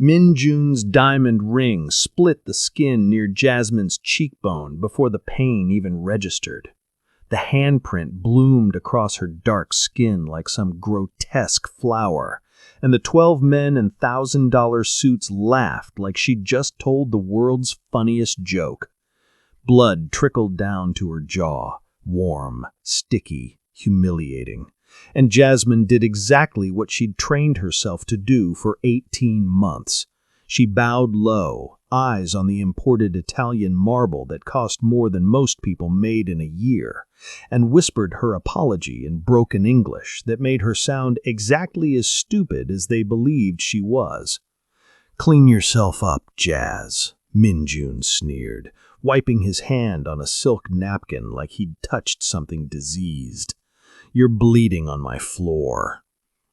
Min-Jun's diamond ring split the skin near Jasmine's cheekbone before the pain even registered. The handprint bloomed across her dark skin like some grotesque flower, and the 12 men in $1,000 suits laughed like she'd just told the world's funniest joke. Blood trickled down to her jaw, warm, sticky, humiliating. And Jasmine did exactly what she'd trained herself to do for 18 months. She bowed low, eyes on the imported Italian marble that cost more than most people made in a year, and whispered her apology in broken English that made her sound exactly as stupid as they believed she was. "Clean yourself up, Jazz," Min-Jun sneered, wiping his hand on a silk napkin like he'd touched something diseased. "You're bleeding on my floor."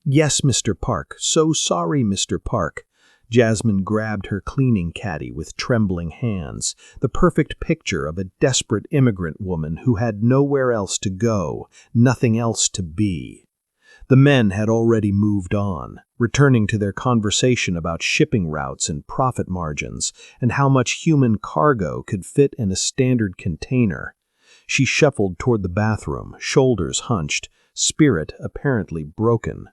"Yes, Mr. Park. So sorry, Mr. Park." Jasmine grabbed her cleaning caddy with trembling hands, the perfect picture of a desperate immigrant woman who had nowhere else to go, nothing else to be. The men had already moved on, returning to their conversation about shipping routes and profit margins, and how much human cargo could fit in a standard container. She shuffled toward the bathroom, shoulders hunched, spirit apparently broken.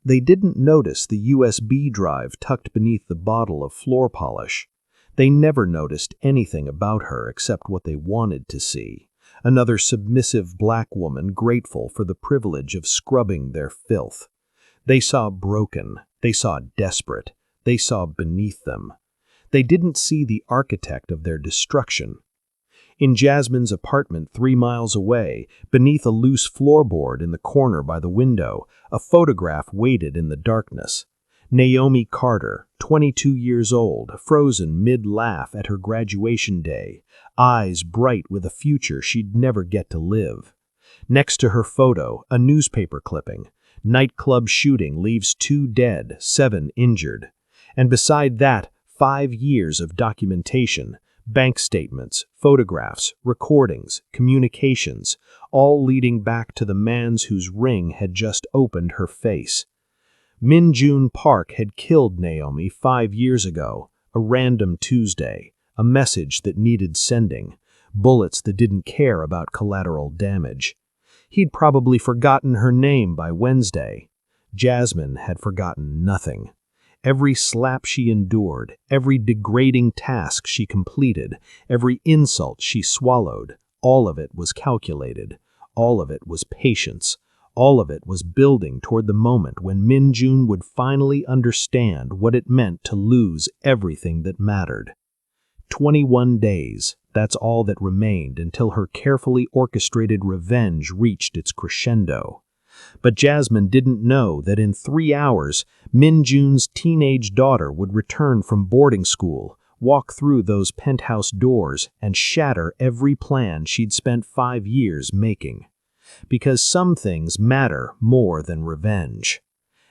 They didn't notice the USB drive tucked beneath the bottle of floor polish. They never noticed anything about her except what they wanted to see. Another submissive black woman grateful for the privilege of scrubbing their filth. They saw broken, they saw desperate, they saw beneath them. They didn't see the architect of their destruction. In Jasmine's apartment 3 miles away, beneath a loose floorboard in the corner by the window, a photograph waited in the darkness. Naomi Carter, 22 years old, frozen mid-laugh at her graduation day, eyes bright with a future she'd never get to live. Next to her photo, a newspaper clipping. Nightclub shooting leaves 2 dead, 7 injured. And beside that, 5 years of documentation. Bank statements, photographs, recordings, communications, all leading back to the man whose ring had just opened her face. Min-Jun Park had killed Naomi 5 years ago, a random Tuesday, a message that needed sending, bullets that didn't care about collateral damage. He'd probably forgotten her name by Wednesday. Jasmine had forgotten nothing. Every slap she endured, every degrading task she completed, every insult she swallowed, all of it was calculated. All of it was patience. All of it was building toward the moment when Min-Jun would finally understand what it meant to lose everything that mattered. 21 days, that's all that remained until her carefully orchestrated revenge reached its crescendo. But Jasmine didn't know that in 3 hours, Min-Jun's teenage daughter would return from boarding school, walk through those penthouse doors, and shatter every plan she'd spent 5 years making. Because some things matter more than revenge.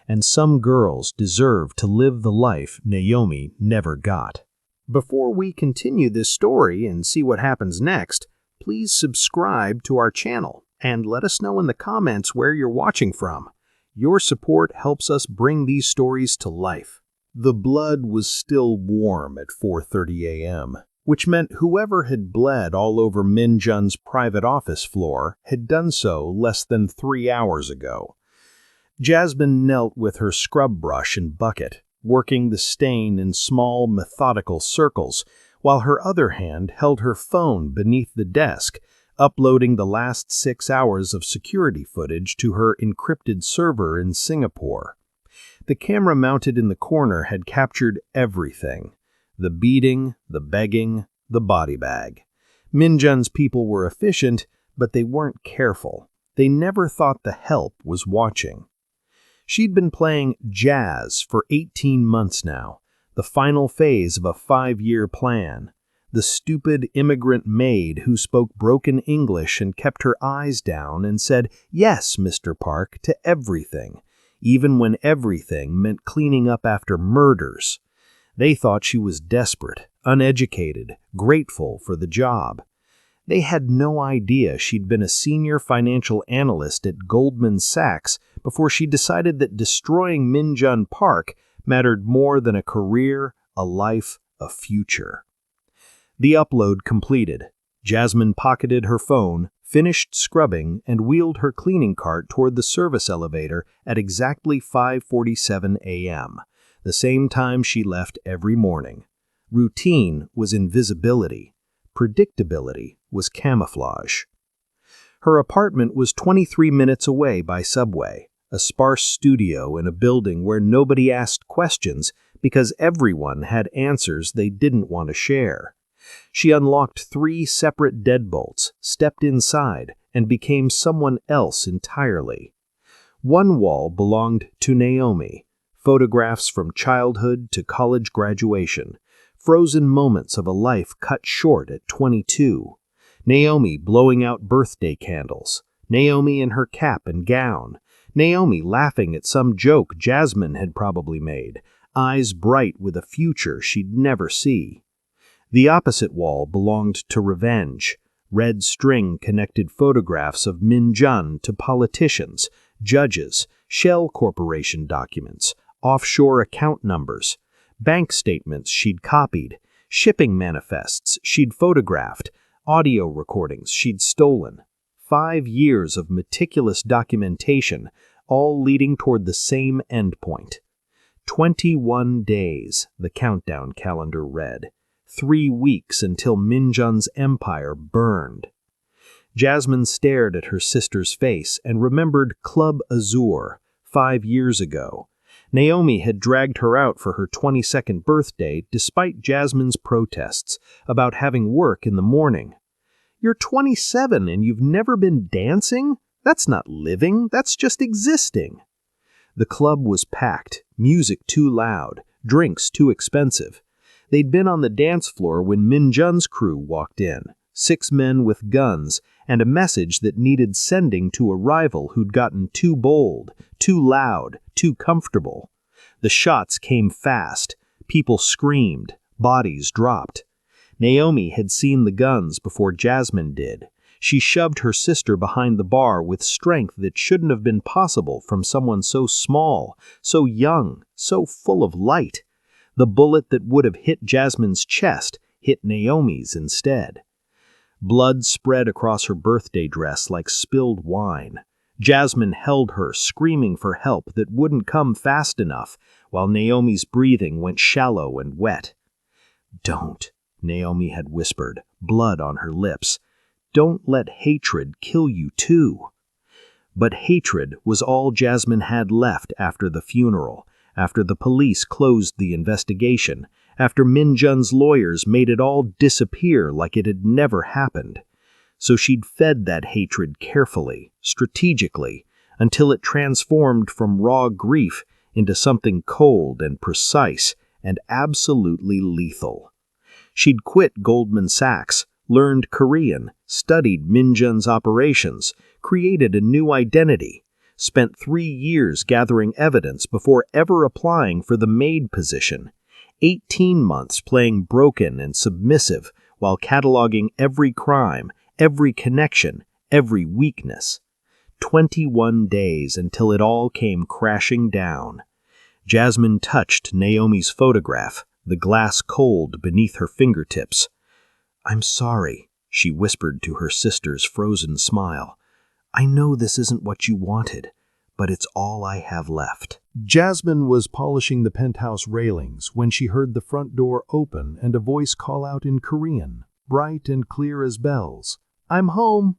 And some girls deserve to live the life Naomi never got. Before we continue this story and see what happens next, please subscribe to our channel. And let us know in the comments where you're watching from. Your support helps us bring these stories to life. The blood was still warm at 4:30 a.m., which meant whoever had bled all over Min-Jun's private office floor had done so less than 3 hours ago. Jasmine knelt with her scrub brush and bucket, working the stain in small, methodical circles, while her other hand held her phone beneath the desk, uploading the last 6 hours of security footage to her encrypted server in Singapore. The camera mounted in the corner had captured everything. The beating, the begging, the body bag. Min-Jun's people were efficient, but they weren't careful. They never thought the help was watching. She'd been playing jazz for 18 months now, the final phase of a 5-year plan. The stupid immigrant maid who spoke broken English and kept her eyes down and said, "Yes, Mr. Park," to everything, even when everything meant cleaning up after murders. They thought she was desperate, uneducated, grateful for the job. They had no idea she'd been a senior financial analyst at Goldman Sachs before she decided that destroying Min-Jun Park mattered more than a career, a life, a future. The upload completed. Jasmine pocketed her phone, finished scrubbing, and wheeled her cleaning cart toward the service elevator at exactly 5:47 a.m., the same time she left every morning. Routine was invisibility. Predictability was camouflage. Her apartment was 23 minutes away by subway, a sparse studio in a building where nobody asked questions because everyone had answers they didn't want to share. She unlocked 3 separate deadbolts, stepped inside, and became someone else entirely. One wall belonged to Naomi, photographs from childhood to college graduation, frozen moments of a life cut short at 22. Naomi blowing out birthday candles, Naomi in her cap and gown, Naomi laughing at some joke Jasmine had probably made, eyes bright with a future she'd never see. The opposite wall belonged to revenge. Red string connected photographs of Min-Jun to politicians, judges, Shell Corporation documents, offshore account numbers, bank statements she'd copied, shipping manifests she'd photographed, audio recordings she'd stolen. 5 years of meticulous documentation, all leading toward the same endpoint. 21 days, the countdown calendar read. 3 weeks until Min-Jun's empire burned. Jasmine stared at her sister's face and remembered Club Azur 5 years ago. Naomi had dragged her out for her 22nd birthday despite Jasmine's protests about having work in the morning. "You're 27 and you've never been dancing? That's not living, that's just existing." The club was packed, music too loud, drinks too expensive. They'd been on the dance floor when Min-Jun's crew walked in, 6 men with guns, and a message that needed sending to a rival who'd gotten too bold, too loud, too comfortable. The shots came fast. People screamed. Bodies dropped. Naomi had seen the guns before Jasmine did. She shoved her sister behind the bar with strength that shouldn't have been possible from someone so small, so young, so full of light. The bullet that would have hit Jasmine's chest hit Naomi's instead. Blood spread across her birthday dress like spilled wine. Jasmine held her, screaming for help that wouldn't come fast enough, while Naomi's breathing went shallow and wet. "Don't," Naomi had whispered, blood on her lips. "Don't let hatred kill you too." But hatred was all Jasmine had left after the funeral, after the police closed the investigation, after Min-Jun's lawyers made it all disappear like it had never happened. So she'd fed that hatred carefully, strategically, until it transformed from raw grief into something cold and precise and absolutely lethal. She'd quit Goldman Sachs, learned Korean, studied Min-Jun's operations, created a new identity, spent 3 years gathering evidence before ever applying for the Maid position, 18 months playing broken and submissive while cataloging every crime, every connection, every weakness. 21 days until it all came crashing down. Jasmine touched Naomi's photograph, the glass cold beneath her fingertips. "I'm sorry," she whispered to her sister's frozen smile. "I know this isn't what you wanted, but it's all I have left." Jasmine was polishing the penthouse railings when she heard the front door open and a voice call out in Korean, bright and clear as bells. "I'm home."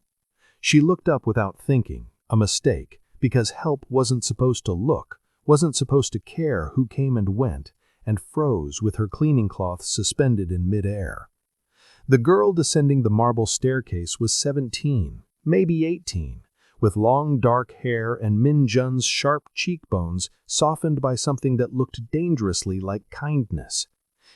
She looked up without thinking, a mistake, because help wasn't supposed to look, wasn't supposed to care who came and went, and froze with her cleaning cloth suspended in midair. The girl descending the marble staircase was 17, maybe 18, with long dark hair and Min-Jun's sharp cheekbones softened by something that looked dangerously like kindness.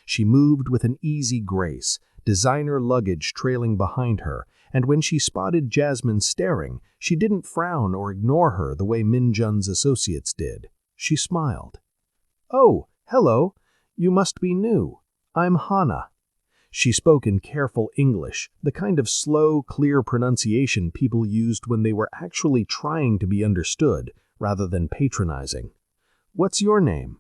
She moved with an easy grace, designer luggage trailing behind her, and when she spotted Jasmine staring, she didn't frown or ignore her the way Min-Jun's associates did. She smiled. "Oh, hello. You must be new. I'm Hana." She spoke in careful English, the kind of slow, clear pronunciation people used when they were actually trying to be understood, rather than patronizing. "What's your name?"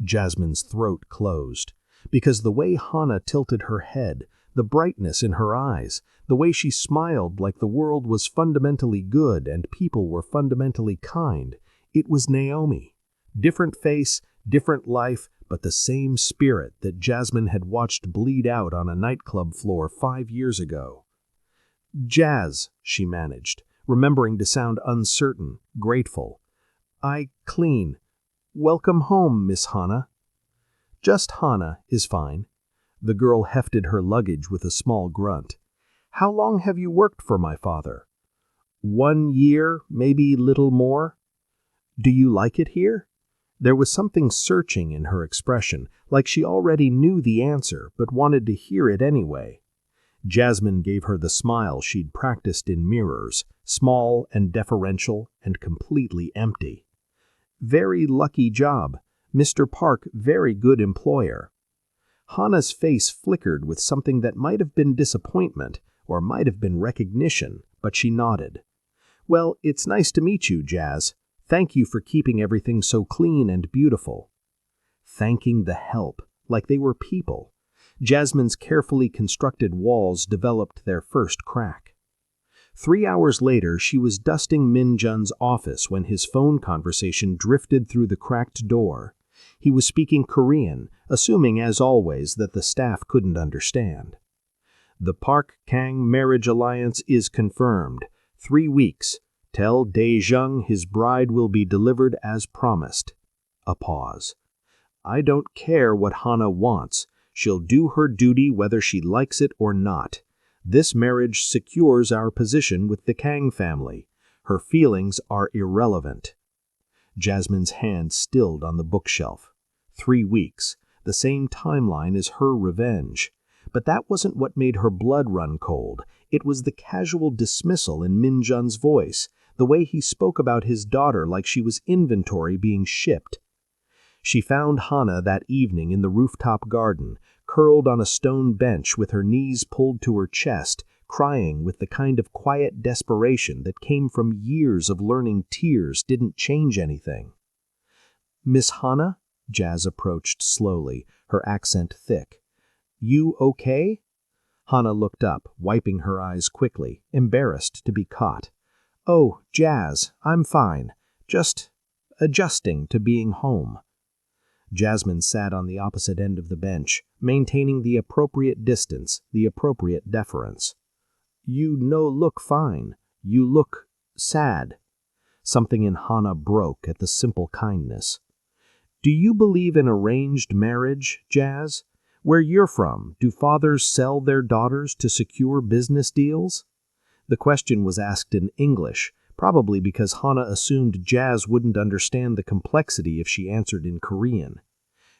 Jasmine's throat closed, because the way Hana tilted her head, the brightness in her eyes, the way she smiled like the world was fundamentally good and people were fundamentally kind, it was Naomi. Different face, different life, but the same spirit that Jasmine had watched bleed out on a nightclub floor 5 years ago. "Jazz," she managed, remembering to sound uncertain, grateful. "I clean. Welcome home, Miss Hana." "Just Hana is fine." The girl hefted her luggage with a small grunt. "How long have you worked for my father?" 1 year, maybe little more." "Do you like it here?" There was something searching in her expression, like she already knew the answer but wanted to hear it anyway. Jasmine gave her the smile she'd practiced in mirrors, small and deferential and completely empty. "Very lucky job. Mr. Park, very good employer." Hana's face flickered with something that might have been disappointment or might have been recognition, but she nodded. "Well, it's nice to meet you, Jazz. Thank you for keeping everything so clean and beautiful." Thanking the help, like they were people. Jasmine's carefully constructed walls developed their first crack. 3 hours later, she was dusting Min-Jun's office when his phone conversation drifted through the cracked door. He was speaking Korean, assuming, as always, that the staff couldn't understand. "The Park-Kang marriage alliance is confirmed. 3 weeks. Tell Dae-jung his bride will be delivered as promised." A pause. "I don't care what Hana wants. She'll do her duty whether she likes it or not. This marriage secures our position with the Kang family. Her feelings are irrelevant." Jasmine's hand stilled on the bookshelf. 3 weeks, the same timeline as her revenge. But that wasn't what made her blood run cold. It was the casual dismissal in Min-Jun's voice, the way he spoke about his daughter like she was inventory being shipped. She found Hana that evening in the rooftop garden, curled on a stone bench with her knees pulled to her chest, crying with the kind of quiet desperation that came from years of learning tears didn't change anything. "Miss Hana?" Jazz approached slowly, her accent thick. "You okay?" Hana looked up, wiping her eyes quickly, embarrassed to be caught. "Oh, Jazz, I'm fine. Just adjusting to being home." Jasmine sat on the opposite end of the bench, maintaining the appropriate distance, the appropriate deference. "You no look fine. You look sad." Something in Hana broke at the simple kindness. "Do you believe in arranged marriage, Jazz? Where you're from, do fathers sell their daughters to secure business deals?" The question was asked in English, probably because Hana assumed Jazz wouldn't understand the complexity if she answered in Korean.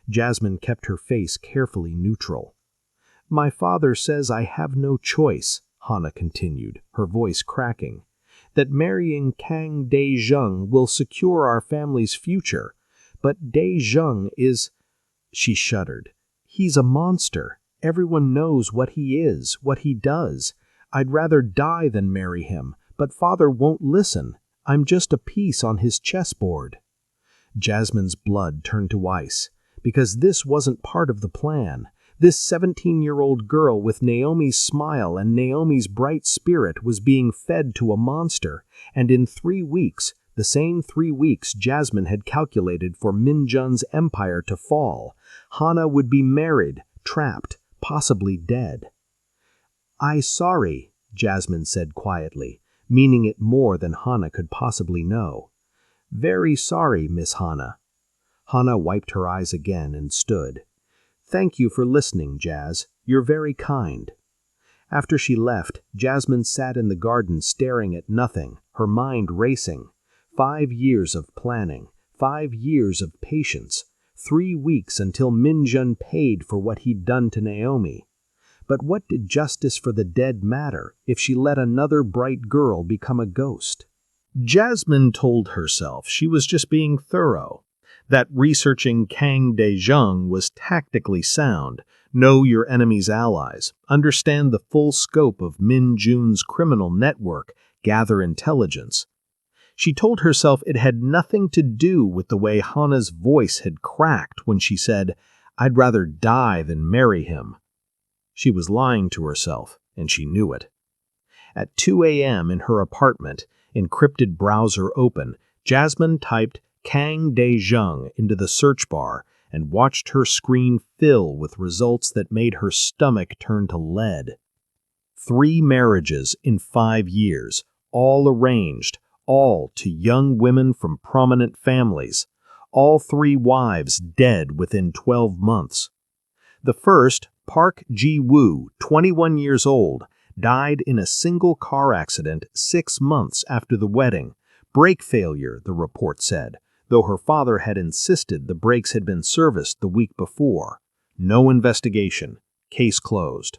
Jasmine kept her face carefully neutral. "My father says I have no choice," Hana continued, her voice cracking, "that marrying Kang Dae-jung will secure our family's future. But Dae-jung is—" She shuddered. "He's a monster. Everyone knows what he is, what he does. I'd rather die than marry him, but father won't listen. I'm just a piece on his chessboard." Jasmine's blood turned to ice, because this wasn't part of the plan. This 17-year-old girl with Naomi's smile and Naomi's bright spirit was being fed to a monster, and in 3 weeks, the same 3 weeks Jasmine had calculated for Min-Jun's empire to fall, Hana would be married, trapped, possibly dead. Sorry," Jasmine said quietly, meaning it more than Hana could possibly know. "Very sorry, Miss Hana." Hana wiped her eyes again and stood. "Thank you for listening, Jazz. You're very kind." After she left, Jasmine sat in the garden staring at nothing, her mind racing. 5 years of planning, 5 years of patience, 3 weeks until Min-Jun paid for what he'd done to Naomi. But what did justice for the dead matter if she let another bright girl become a ghost? Jasmine told herself she was just being thorough, that researching Kang Dae-jung was tactically sound, know your enemy's allies, understand the full scope of Min-Jun's criminal network, gather intelligence. She told herself it had nothing to do with the way Hana's voice had cracked when she said, "I'd rather die than marry him." She was lying to herself, and she knew it. At 2 a.m. in her apartment, encrypted browser open, Jasmine typed Kang Dae-jung into the search bar and watched her screen fill with results that made her stomach turn to lead. 3 marriages in 5 years, all arranged, all to young women from prominent families. All 3 wives dead within 12 months. The first, Park Ji-woo, 21 years old, died in a single car accident 6 months after the wedding. Brake failure, the report said, though her father had insisted the brakes had been serviced the week before. No investigation. Case closed.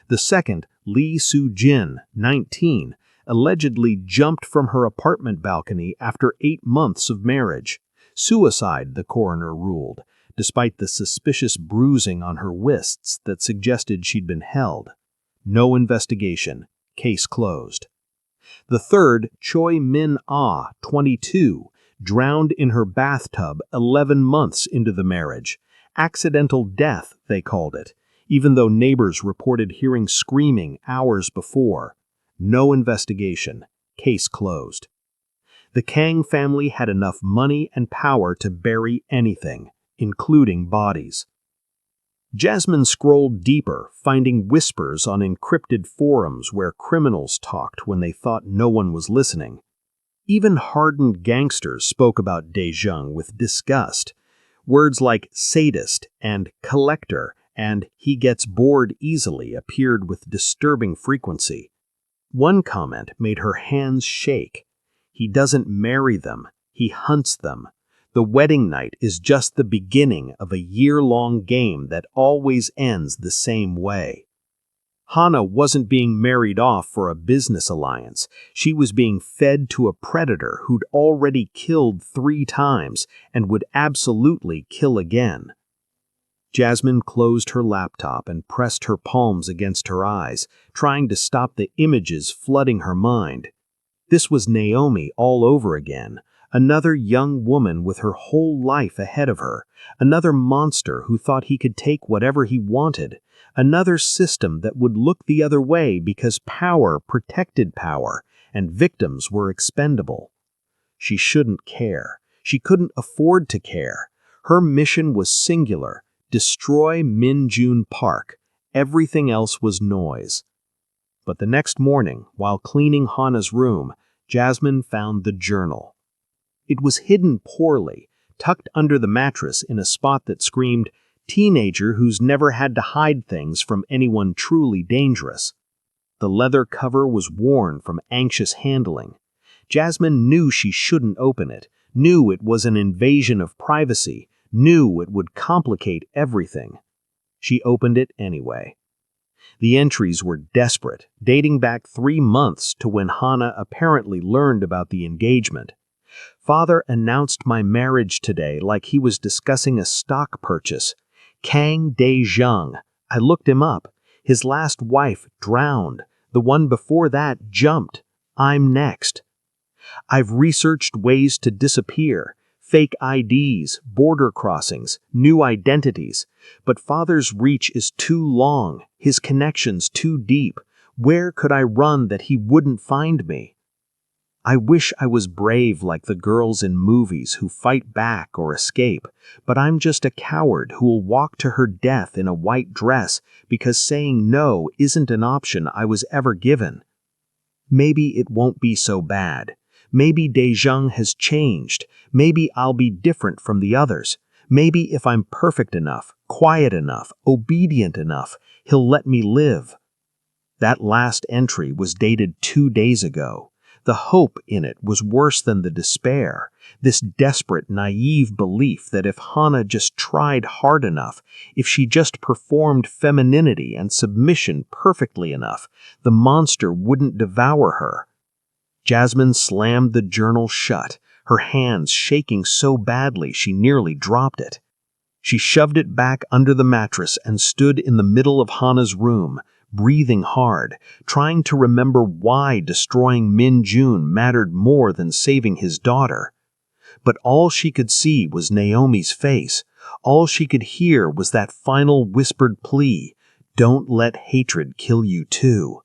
The second, Lee Soo-jin, 19, allegedly jumped from her apartment balcony after 8 months of marriage. Suicide, the coroner ruled, despite the suspicious bruising on her wrists that suggested she'd been held. No investigation. Case closed. The third, Choi Min-ah, 22, drowned in her bathtub 11 months into the marriage. Accidental death, they called it, even though neighbors reported hearing screaming hours before. No investigation. Case closed. The Kang family had enough money and power to bury anything, including bodies. Jasmine scrolled deeper, finding whispers on encrypted forums where criminals talked when they thought no one was listening. Even hardened gangsters spoke about Dae-jung with disgust. Words like sadist and collector and he gets bored easily appeared with disturbing frequency. One comment made her hands shake. He doesn't marry them, he hunts them. The wedding night is just the beginning of a year-long game that always ends the same way. Hana wasn't being married off for a business alliance. She was being fed to a predator who'd already killed 3 times and would absolutely kill again. Jasmine closed her laptop and pressed her palms against her eyes, trying to stop the images flooding her mind. This was Naomi all over again. Another young woman with her whole life ahead of her. Another monster who thought he could take whatever he wanted. Another system that would look the other way because power protected power, and victims were expendable. She shouldn't care. She couldn't afford to care. Her mission was singular: destroy Min-Jun Park. Everything else was noise. But the next morning, while cleaning Hana's room, Jasmine found the journal. It was hidden poorly, tucked under the mattress in a spot that screamed, "Teenager who's never had to hide things from anyone truly dangerous." The leather cover was worn from anxious handling. Jasmine knew she shouldn't open it, knew it was an invasion of privacy, knew it would complicate everything. She opened it anyway. The entries were desperate, dating back 3 months to when Hana apparently learned about the engagement. Father announced my marriage today like he was discussing a stock purchase. Kang Dae-jung. I looked him up. His last wife drowned. The one before that jumped. I'm next. I've researched ways to disappear. Fake IDs, border crossings, new identities. But Father's reach is too long, his connections too deep. Where could I run that he wouldn't find me? I wish I was brave like the girls in movies who fight back or escape, but I'm just a coward who'll walk to her death in a white dress because saying no isn't an option I was ever given. Maybe it won't be so bad. Maybe Dae-jung has changed. Maybe I'll be different from the others. Maybe if I'm perfect enough, quiet enough, obedient enough, he'll let me live. That last entry was dated 2 days ago. The hope in it was worse than the despair, this desperate, naive belief that if Hana just tried hard enough, if she just performed femininity and submission perfectly enough, the monster wouldn't devour her. Jasmine slammed the journal shut, her hands shaking so badly she nearly dropped it. She shoved it back under the mattress and stood in the middle of Hana's room, breathing hard, trying to remember why destroying Min-Jun mattered more than saving his daughter. But all she could see was Naomi's face. All she could hear was that final whispered plea, "Don't let hatred kill you too."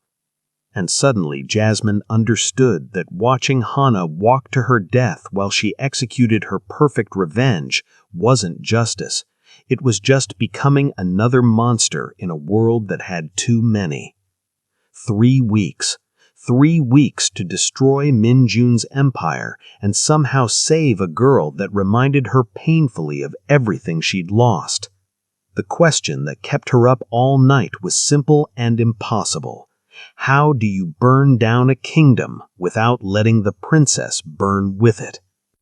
And suddenly Jasmine understood that watching Hana walk to her death while she executed her perfect revenge wasn't justice. It was just becoming another monster in a world that had too many. 3 weeks. 3 weeks to destroy Min-Jun's empire and somehow save a girl that reminded her painfully of everything she'd lost. The question that kept her up all night was simple and impossible. How do you burn down a kingdom without letting the princess burn with it?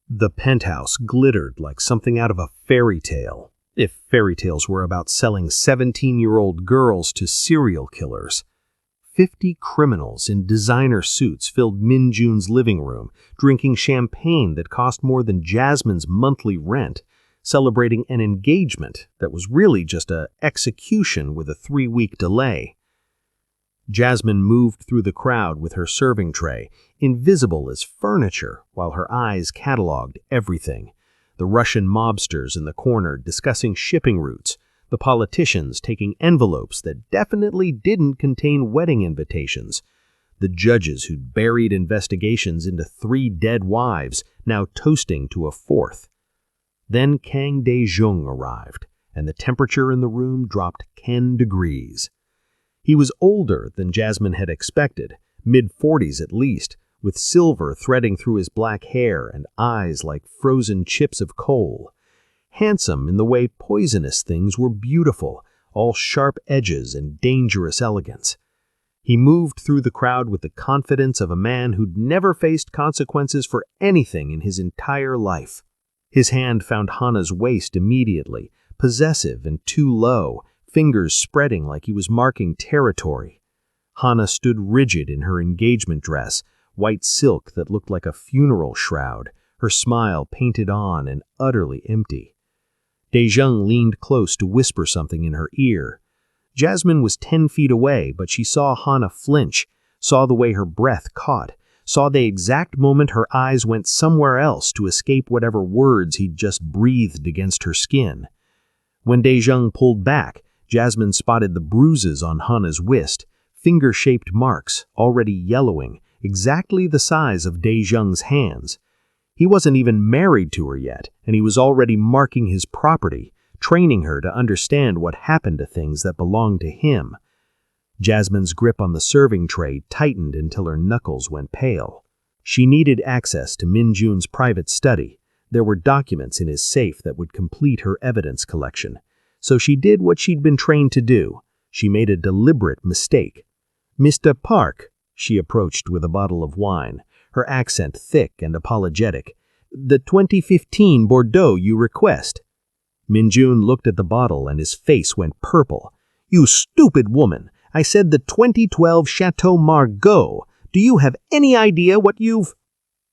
The penthouse glittered like something out of a fairy tale, if fairy tales were about selling 17-year-old girls to serial killers. 50 criminals in designer suits filled Min-Jun's living room, drinking champagne that cost more than Jasmine's monthly rent, celebrating an engagement that was really just an execution with a 3-week delay. Jasmine moved through the crowd with her serving tray, invisible as furniture, while her eyes catalogued everything. The Russian mobsters in the corner discussing shipping routes, the politicians taking envelopes that definitely didn't contain wedding invitations, the judges who'd buried investigations into 3 dead wives, now toasting to a 4th. Then Kang Dae-jung arrived, and the temperature in the room dropped 10 degrees. He was older than Jasmine had expected, mid-40s at least, with silver threading through his black hair and eyes like frozen chips of coal. Handsome in the way poisonous things were beautiful, all sharp edges and dangerous elegance. He moved through the crowd with the confidence of a man who'd never faced consequences for anything in his entire life. His hand found Hana's waist immediately, possessive and too low, fingers spreading like he was marking territory. Hana stood rigid in her engagement dress, white silk that looked like a funeral shroud, her smile painted on and utterly empty. Dae-jung leaned close to whisper something in her ear. Jasmine was 10 feet away, but she saw Hana flinch, saw the way her breath caught, saw the exact moment her eyes went somewhere else to escape whatever words he'd just breathed against her skin. When Dae-jung pulled back, Jasmine spotted the bruises on Hana's wrist, finger-shaped marks, already yellowing, exactly the size of Dae-jung's hands. He wasn't even married to her yet, and he was already marking his property, training her to understand what happened to things that belonged to him. Jasmine's grip on the serving tray tightened until her knuckles went pale. She needed access to Min-Jun's private study. There were documents in his safe that would complete her evidence collection. So she did what she'd been trained to do. She made a deliberate mistake. "Mr. Park," she approached with a bottle of wine, her accent thick and apologetic. "The 2015 Bordeaux you request." Min-Jun looked at the bottle and his face went purple. "You stupid woman! I said the 2012 Chateau Margaux. Do you have any idea what you've—"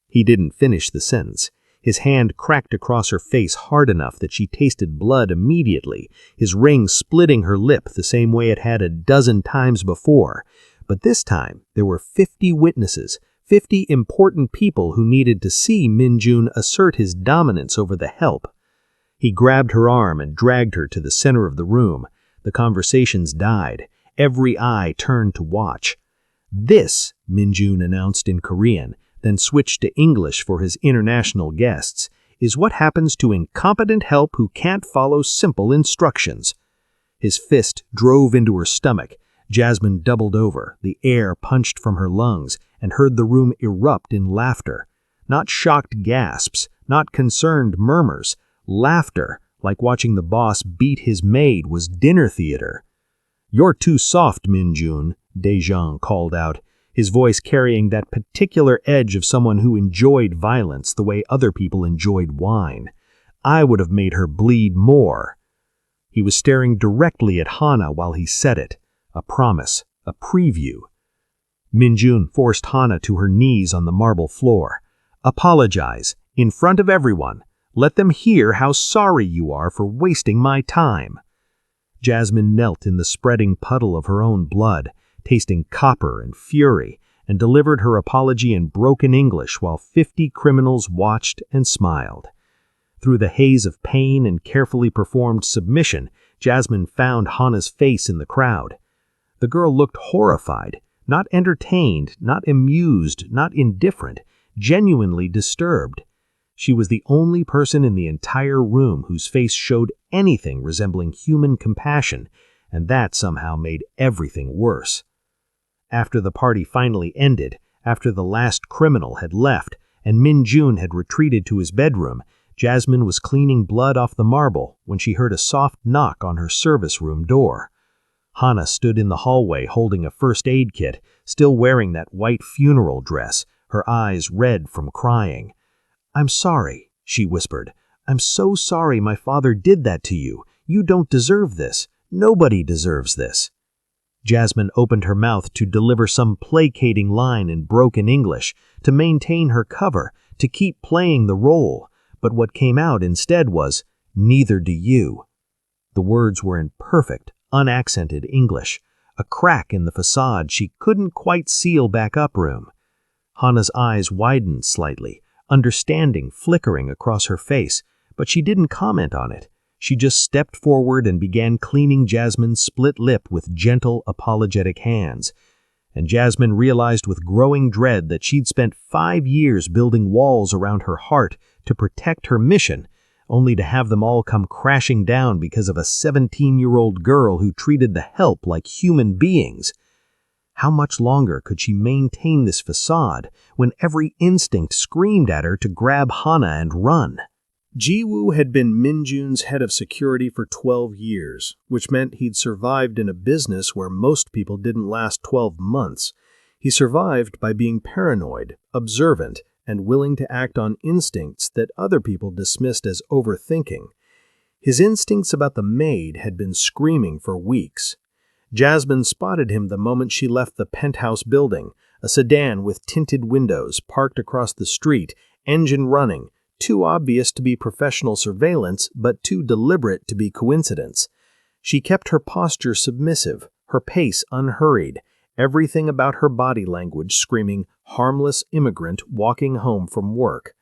He didn't finish the sentence. His hand cracked across her face hard enough that she tasted blood immediately, his ring splitting her lip the same way it had a dozen times before. But this time, there were 50 witnesses, 50 important people who needed to see Min-Jun assert his dominance over the help. He grabbed her arm and dragged her to the center of the room. The conversations died. Every eye turned to watch. "This," Min-Jun announced in Korean, then switched to English for his international guests, "is what happens to incompetent help who can't follow simple instructions." His fist drove into her stomach. Jasmine doubled over, the air punched from her lungs, and heard the room erupt in laughter. Not shocked gasps, not concerned murmurs. Laughter, like watching the boss beat his maid, was dinner theater. "You're too soft, Min-Jun," Dae-jung called out, his voice carrying that particular edge of someone who enjoyed violence the way other people enjoyed wine. "I would have made her bleed more." He was staring directly at Hana while he said it. A promise, a preview. Min-Jun forced Hana to her knees on the marble floor. "Apologize, in front of everyone. Let them hear how sorry you are for wasting my time." Jasmine knelt in the spreading puddle of her own blood. tasting copper and fury, and delivered her apology in broken English while 50 criminals watched and smiled. Through the haze of pain and carefully performed submission, Jasmine found Hana's face in the crowd. The girl looked horrified, not entertained, not amused, not indifferent, genuinely disturbed. She was the only person in the entire room whose face showed anything resembling human compassion, and that somehow made everything worse. After the party finally ended, after the last criminal had left, and Min-Jun had retreated to his bedroom, Jasmine was cleaning blood off the marble when she heard a soft knock on her service room door. Hana stood in the hallway holding a first aid kit, still wearing that white funeral dress, her eyes red from crying. "I'm sorry," she whispered. "I'm so sorry my father did that to you. You don't deserve this. Nobody deserves this." Jasmine opened her mouth to deliver some placating line in broken English, to maintain her cover, to keep playing the role, but what came out instead was, "Neither do you." The words were in perfect, unaccented English, a crack in the facade she couldn't quite seal back up room. Hana's eyes widened slightly, understanding flickering across her face, but she didn't comment on it. She just stepped forward and began cleaning Jasmine's split lip with gentle, apologetic hands. And Jasmine realized with growing dread that she'd spent 5 years building walls around her heart to protect her mission, only to have them all come crashing down because of a 17-year-old girl who treated the help like human beings. How much longer could she maintain this facade when every instinct screamed at her to grab Hana and run? Ji-woo had been Min-Jun's head of security for 12 years, which meant he'd survived in a business where most people didn't last 12 months. He survived by being paranoid, observant, and willing to act on instincts that other people dismissed as overthinking. His instincts about the maid had been screaming for weeks. Jasmine spotted him the moment she left the penthouse building, a sedan with tinted windows parked across the street, engine running, too obvious to be professional surveillance, but too deliberate to be coincidence. She kept her posture submissive, her pace unhurried, everything about her body language screaming, "harmless immigrant walking home from work."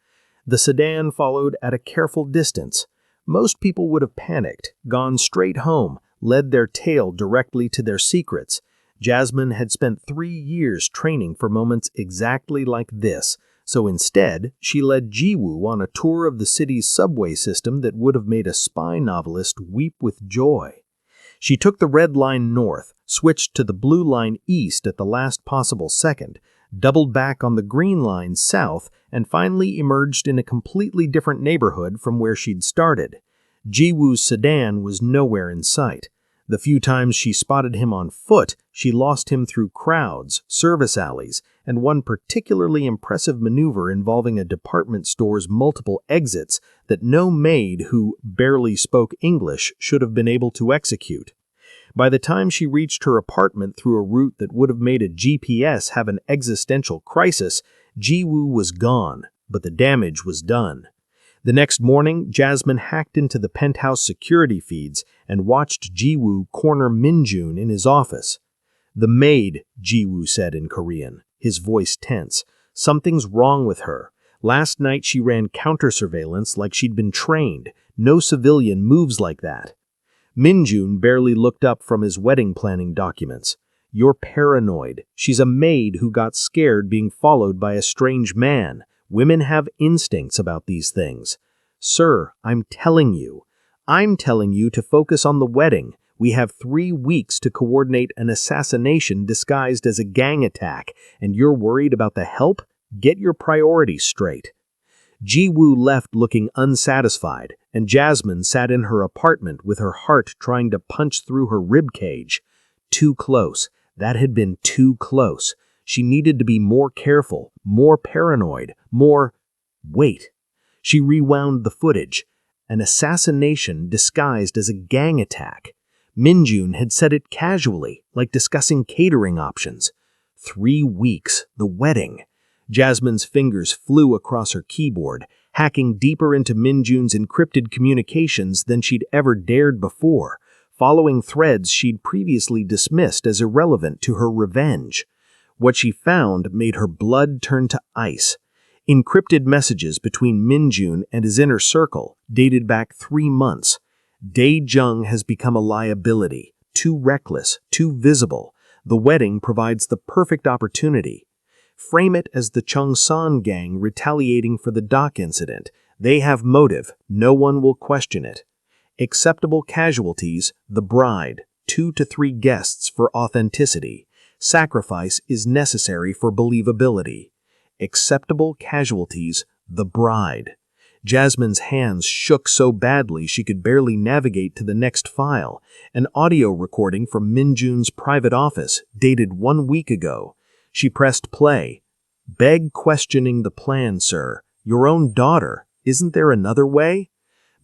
The sedan followed at a careful distance. Most people would have panicked, gone straight home, led their tail directly to their secrets. Jasmine had spent 3 years training for moments exactly like this, so instead, she led Ji-woo on a tour of the city's subway system that would have made a spy novelist weep with joy. She took the red line north, switched to the blue line east at the last possible second, doubled back on the green line south, and finally emerged in a completely different neighborhood from where she'd started. Ji-woo's sedan was nowhere in sight. The few times she spotted him on foot, she lost him through crowds, service alleys, and one particularly impressive maneuver involving a department store's multiple exits that no maid who barely spoke English should have been able to execute. By the time she reached her apartment through a route that would have made a GPS have an existential crisis, Ji-woo was gone, but the damage was done. The next morning, Jasmine hacked into the penthouse security feeds and watched Ji-woo corner Min-Jun in his office. "The maid," Ji-woo said in Korean, his voice tense. "Something's wrong with her. Last night she ran counter-surveillance like she'd been trained. No civilian moves like that." Min-Jun barely looked up from his wedding planning documents. "You're paranoid. She's a maid who got scared being followed by a strange man. Women have instincts about these things." "Sir, I'm telling you to focus on the wedding. We have 3 weeks to coordinate an assassination disguised as a gang attack, and you're worried about the help? Get your priorities straight." Ji-woo left looking unsatisfied, and Jasmine sat in her apartment with her heart trying to punch through her ribcage. Too close. That had been too close. She needed to be more careful, more paranoid, more... Wait. She rewound the footage. An assassination disguised as a gang attack. Min-Jun had said it casually, like discussing catering options. 3 weeks, the wedding. Jasmine's fingers flew across her keyboard, hacking deeper into Min-Jun's encrypted communications than she'd ever dared before, following threads she'd previously dismissed as irrelevant to her revenge. What she found made her blood turn to ice. Encrypted messages between Min-Jun and his inner circle, dated back 3 months. Dae-jung has become a liability, too reckless, too visible. The wedding provides the perfect opportunity. Frame it as the Chung-san gang retaliating for the dock incident. They have motive, no one will question it. Acceptable casualties, the bride, 2 to 3 guests for authenticity. Sacrifice is necessary for believability. Acceptable casualties, the bride. Jasmine's hands shook so badly she could barely navigate to the next file, an audio recording from Min-Jun's private office, dated 1 week ago. She pressed play. "Beg questioning the plan, sir. Your own daughter. Isn't there another way?"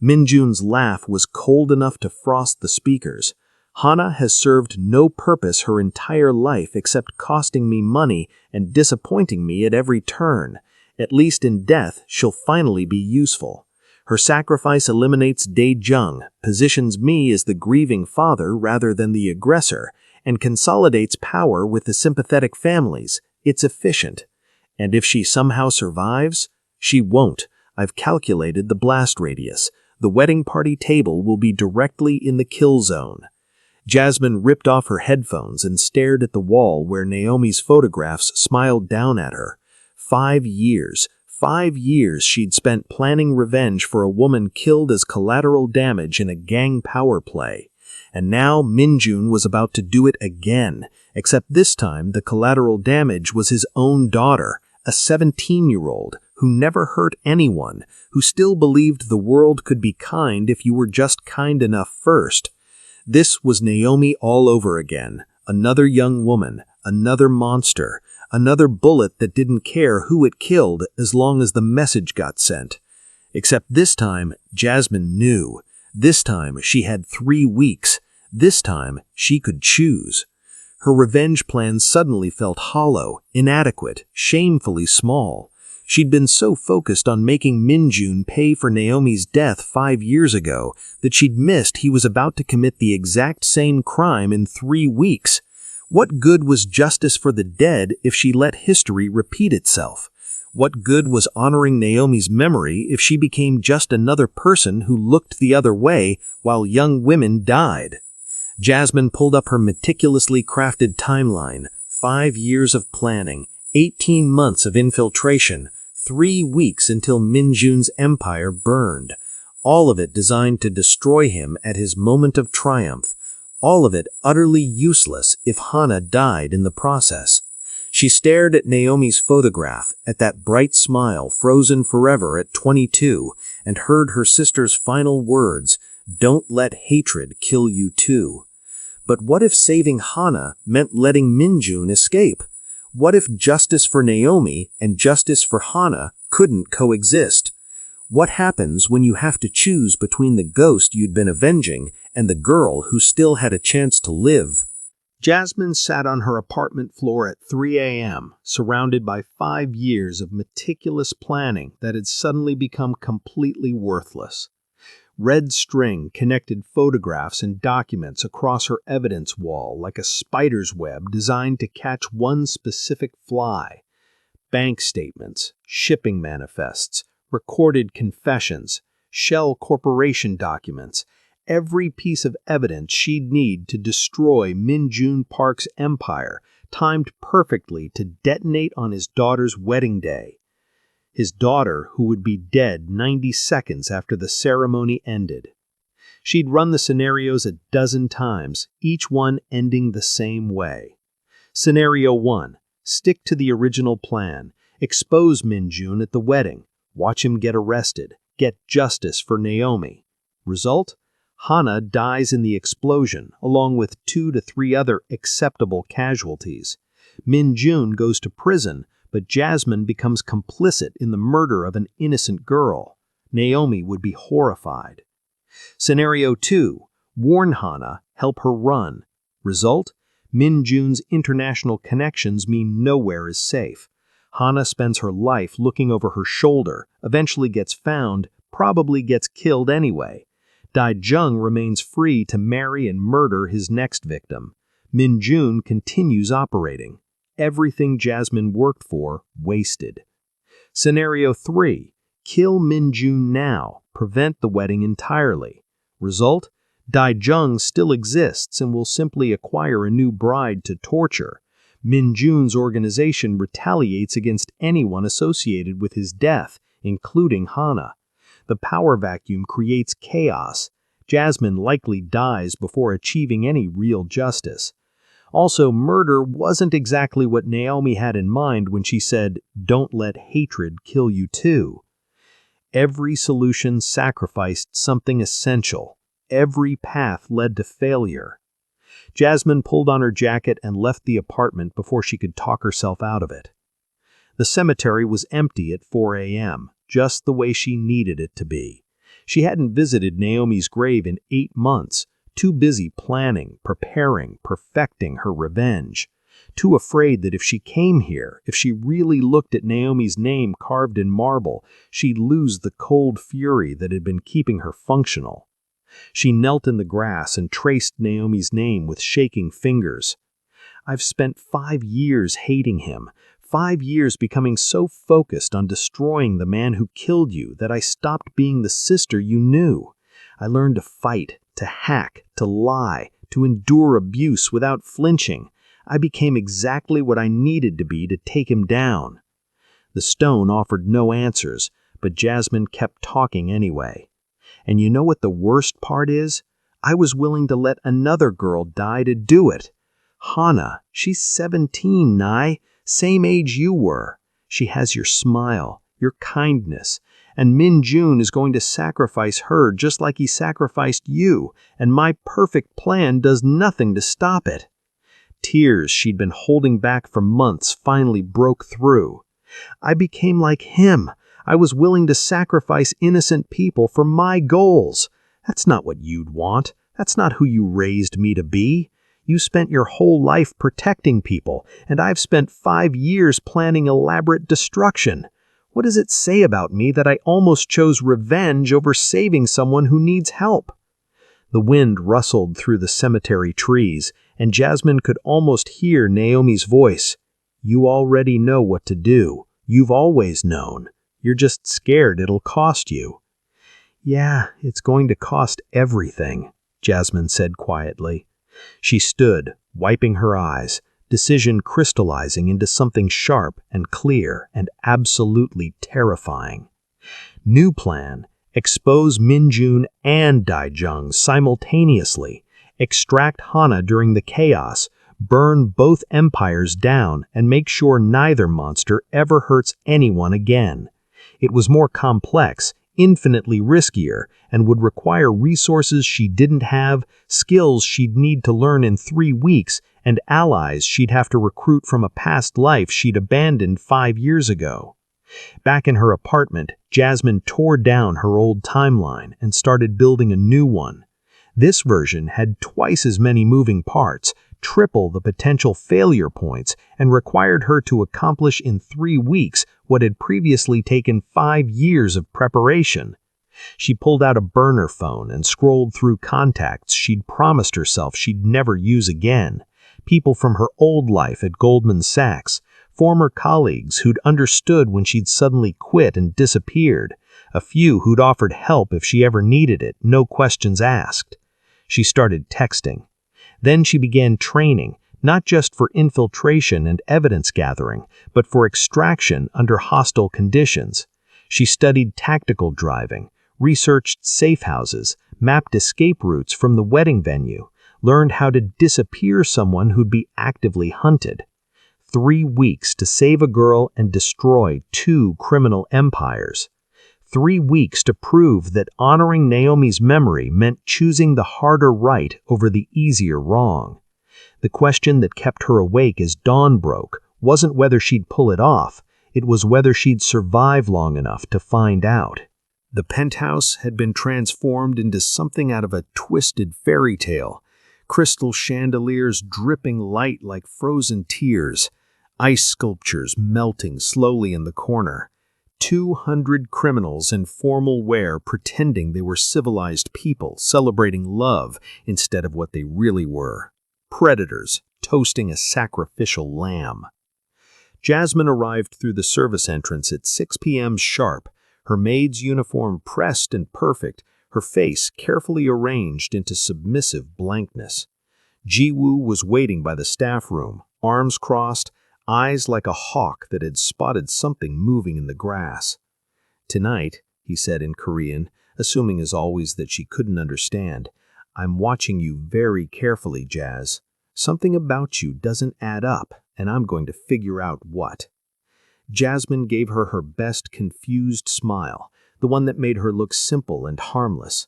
Min-Jun's laugh was cold enough to frost the speakers. "Hana has served no purpose her entire life except costing me money and disappointing me at every turn. At least in death, she'll finally be useful. Her sacrifice eliminates Dae-jung, positions me as the grieving father rather than the aggressor, and consolidates power with the sympathetic families. It's efficient. And if she somehow survives? She won't. I've calculated the blast radius. The wedding party table will be directly in the kill zone." Jasmine ripped off her headphones and stared at the wall where Naomi's photographs smiled down at her. 5 years. 5 years she'd spent planning revenge for a woman killed as collateral damage in a gang power play. And now Min-Jun was about to do it again, except this time the collateral damage was his own daughter, a 17-year-old who never hurt anyone, who still believed the world could be kind if you were just kind enough first. This was Naomi all over again, another young woman, another monster, another bullet that didn't care who it killed as long as the message got sent. Except this time, Jasmine knew. This time, she had 3 weeks. This time, she could choose. Her revenge plan suddenly felt hollow, inadequate, shamefully small. She'd been so focused on making Min-Jun pay for Naomi's death 5 years ago that she'd missed he was about to commit the exact same crime in 3 weeks. What good was justice for the dead if she let history repeat itself? What good was honoring Naomi's memory if she became just another person who looked the other way while young women died? Jasmine pulled up her meticulously crafted timeline. 5 years of planning, 18 months of infiltration, 3 weeks until Min-Jun's empire burned. All of it designed to destroy him at his moment of triumph. All of it utterly useless if Hana died in the process. She stared at Naomi's photograph, at that bright smile frozen forever at 22, and heard her sister's final words, "Don't let hatred kill you too." But what if saving Hana meant letting Min-Jun escape? What if justice for Naomi and justice for Hana couldn't coexist? What happens when you have to choose between the ghost you'd been avenging and the girl who still had a chance to live? Jasmine sat on her apartment floor at 3 a.m., surrounded by 5 years of meticulous planning that had suddenly become completely worthless. Red string connected photographs and documents across her evidence wall like a spider's web designed to catch one specific fly. Bank statements, shipping manifests, recorded confessions, Shell Corporation documents, every piece of evidence she'd need to destroy Min-Jun Park's empire, timed perfectly to detonate on his daughter's wedding day. His daughter, who would be dead 90 seconds after the ceremony ended. She'd run the scenarios 12 times, each one ending the same way. Scenario 1. Stick to the original plan. Expose Min-Jun at the wedding. Watch him get arrested. Get justice for Naomi. Result? Hana dies in the explosion, along with 2 to 3 other acceptable casualties. Min-Jun goes to prison, but Jasmine becomes complicit in the murder of an innocent girl. Naomi would be horrified. Scenario 2. Warn Hana, help her run. Result? Min-Jun's international connections mean nowhere is safe. Hana spends her life looking over her shoulder, eventually gets found, probably gets killed anyway. Jung remains free to marry and murder his next victim. Min-Jun continues operating. Everything Jasmine worked for, wasted. Scenario 3. Kill Min-Jun now. Prevent the wedding entirely. Result? Jung still exists and will simply acquire a new bride to torture. Min-Jun's organization retaliates against anyone associated with his death, including Hana. The power vacuum creates chaos. Jasmine likely dies before achieving any real justice. Also, murder wasn't exactly what Naomi had in mind when she said, "Don't let hatred kill you too." Every solution sacrificed something essential. Every path led to failure. Jasmine pulled on her jacket and left the apartment before she could talk herself out of it. The cemetery was empty at 4 a.m., just the way she needed it to be. She hadn't visited Naomi's grave in 8 months, too busy planning, preparing, perfecting her revenge. Too afraid that if she came here, if she really looked at Naomi's name carved in marble, she'd lose the cold fury that had been keeping her functional. She knelt in the grass and traced Naomi's name with shaking fingers. I've spent 5 years hating him, 5 years becoming so focused on destroying the man who killed you that I stopped being the sister you knew. I learned to fight, to hack, to lie, to endure abuse without flinching. I became exactly what I needed to be to take him down. The stone offered no answers, but Jasmine kept talking anyway. And you know what the worst part is? I was willing to let another girl die to do it. Hana, she's 17, Nai, same age you were. She has your smile, your kindness, and Min-Jun is going to sacrifice her just like he sacrificed you, and my perfect plan does nothing to stop it. Tears she'd been holding back for months finally broke through. I became like him. I was willing to sacrifice innocent people for my goals. That's not what you'd want. That's not who you raised me to be. You spent your whole life protecting people, and I've spent 5 years planning elaborate destruction. What does it say about me that I almost chose revenge over saving someone who needs help? The wind rustled through the cemetery trees, and Jasmine could almost hear Naomi's voice. You already know what to do. You've always known. You're just scared it'll cost you. Yeah, it's going to cost everything, Jasmine said quietly. She stood, wiping her eyes, decision crystallizing into something sharp and clear and absolutely terrifying. New plan: expose Min-Jun and Jung simultaneously, extract Hana during the chaos, burn both empires down, and make sure neither monster ever hurts anyone again. It was more complex, infinitely riskier, and would require resources she didn't have, skills she'd need to learn in 3 weeks, and allies she'd have to recruit from a past life she'd abandoned 5 years ago. Back in her apartment, Jasmine tore down her old timeline and started building a new one. This version had twice as many moving parts, triple the potential failure points, and required her to accomplish in 3 weeks what had previously taken 5 years of preparation. She pulled out a burner phone and scrolled through contacts she'd promised herself she'd never use again. People from her old life at Goldman Sachs, former colleagues who'd understood when she'd suddenly quit and disappeared, a few who'd offered help if she ever needed it, no questions asked. She started texting. Then she began training, not just for infiltration and evidence gathering, but for extraction under hostile conditions. She studied tactical driving, researched safe houses, mapped escape routes from the wedding venue, learned how to disappear someone who'd be actively hunted. 3 weeks to save a girl and destroy 2 criminal empires. 3 weeks to prove that honoring Naomi's memory meant choosing the harder right over the easier wrong. The question that kept her awake as dawn broke wasn't whether she'd pull it off, it was whether she'd survive long enough to find out. The penthouse had been transformed into something out of a twisted fairy tale. Crystal chandeliers dripping light like frozen tears, ice sculptures melting slowly in the corner, 200 criminals in formal wear pretending they were civilized people celebrating love instead of what they really were. Predators toasting a sacrificial lamb. Jasmine arrived through the service entrance at 6 p.m. sharp, her maid's uniform pressed and perfect, her face carefully arranged into submissive blankness. Ji-woo was waiting by the staff room, arms crossed, eyes like a hawk that had spotted something moving in the grass. "Tonight," he said in Korean, assuming as always that she couldn't understand, "I'm watching you very carefully, Jazz. Something about you doesn't add up, and I'm going to figure out what." Jasmine gave her her best confused smile, the one that made her look simple and harmless.